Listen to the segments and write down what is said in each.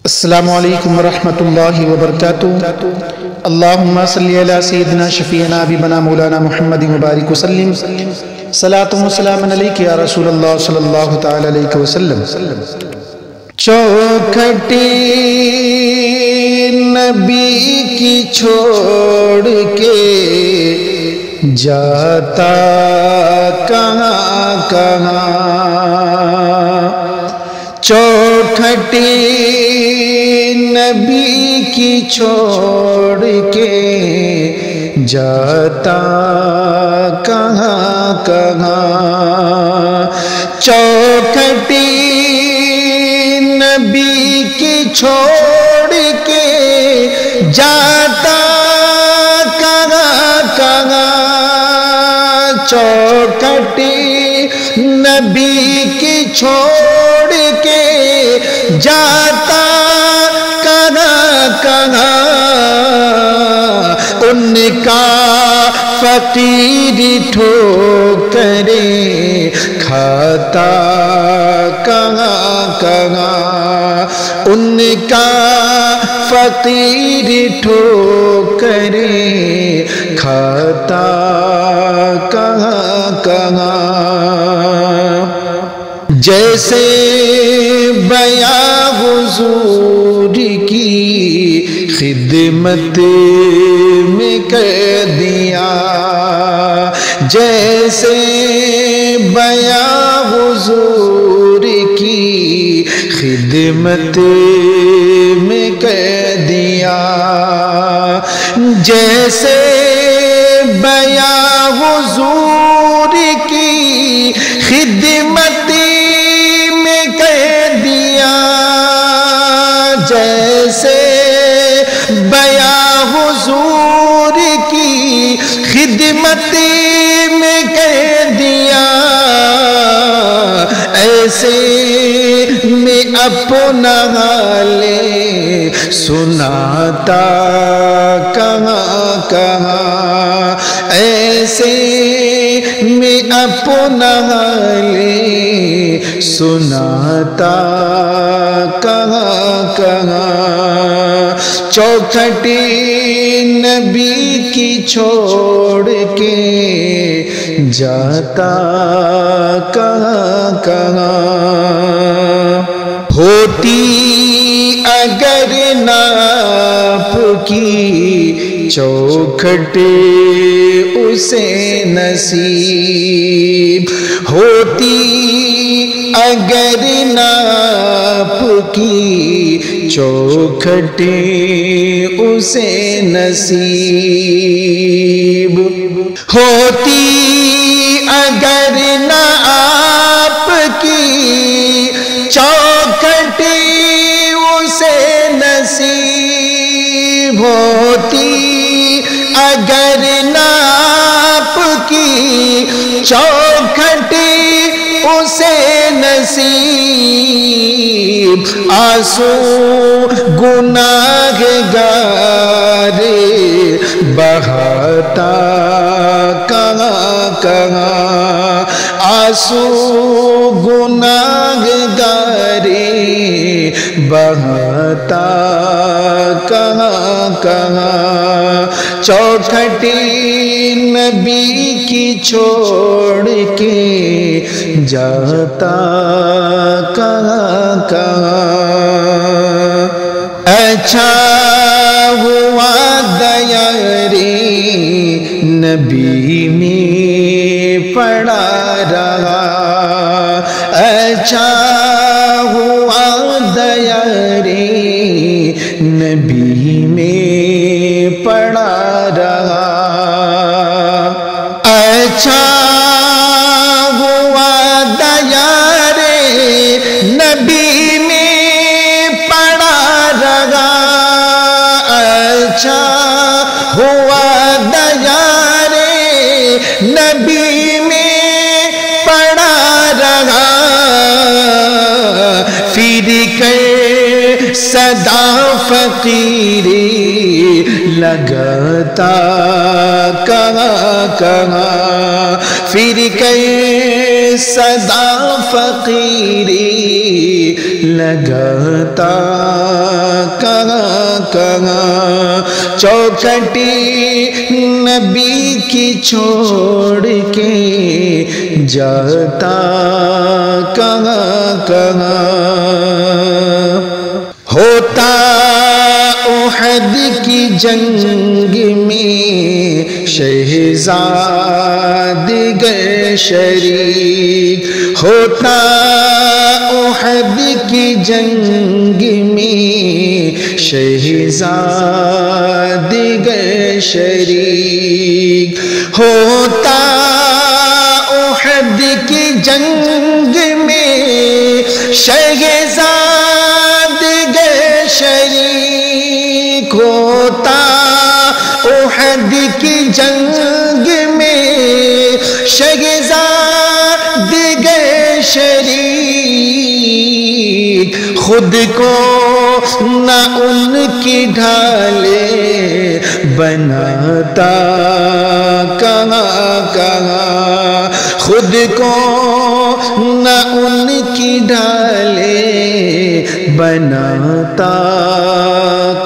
السلام علیکم ورحمۃ اللہ وبرکاتہ۔ اللہم صلی علی سیدنا شفیعنا حبیبنا مولانا محمد مبارک وسلم، صلاۃ و سلام علیک یا رسول اللہ صلی اللہ تعالی علیہ وسلم۔ چوکھٹی نبی کی چھوڑ کے جاتا کہاں کہاں، چوکھٹی نبی کی چھوڑ کے جاتا کہاں کہاں، چوکھٹی نبی کی چھوڑ کے جاتا کہاں کہاں، چوکھٹی نبی کی چھوڑ کے جاتا کہاں کہاں، ان کا فقیر ٹھوکریں کھاتا کہاں کہاں، ان کا فقیر ٹھوکریں کھاتا کہاں کہاں، جیسے بیاں حضور کی خدمت میں کر دیا، جیسے بیاں حضور کی خدمت میں کر دیا، جیسے بیاں حضور کی خدمت میں کر دیا، جیسے بیاں حضور کی خدمت میں کر دیا، ایسے میں اپنا حال سناتا کہاں کہاں، ایسے میں اپنا حال سناتا کہاں کہاں، چوکھٹی نبی کی چھوڑ کے جاتا کہاں کہاں، ہوتی اگر ناپ کی چوکھٹ اسے نصیب، ہوتی اگر ناپ کی چوکھٹ اسے نصیب، ہوتی اگر ناپ کی چوکھٹ اسے نصیب، ہوتی اگر ناپ کی چوکھٹ اسے نصیب، آنسو گناہ گار بہاتا کہاں کہاں، آنسو گناہ گار بہاتا کہاں کہاں، چوکھٹی نبی کی چھوڑ کے جاتا کہاں کہاں، اچھا ہوا دیاری نبی میں پڑا رہا، اچھا ہوا دیاری نبی میں پڑا رہا، اچھا ہوا دیارے نبی میں پڑا رہا، اچھا ہوا دیارے نبی میں پڑا رہا، پھر کر صدا فقیری لگتا کہاں کہاں، پھر کے صدا فقیری لگتا کہاں کہاں، چوکھٹی نبی کی چھوڑ کے جاتا کہاں کہاں، ہوتا احد کی جنگ میں شہزاد گئے شریک، ہوتا احد کی جنگ میں شہزاد گئے شریک، ہوتا احد کی جنگ میں شہزاد گئے شریک، ہوتا احد کی جنگ میں شہزاد گئے شریک، خود کو نہ ان کی ڈھالے بناتا کہاں کہاں، خود کو نہ ان کی ڈھالے بناتا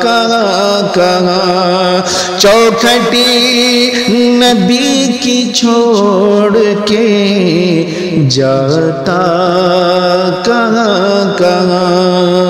کہاں کہاں، چوکھٹی نبی کی چھوڑ کے جاتا کہاں کہاں۔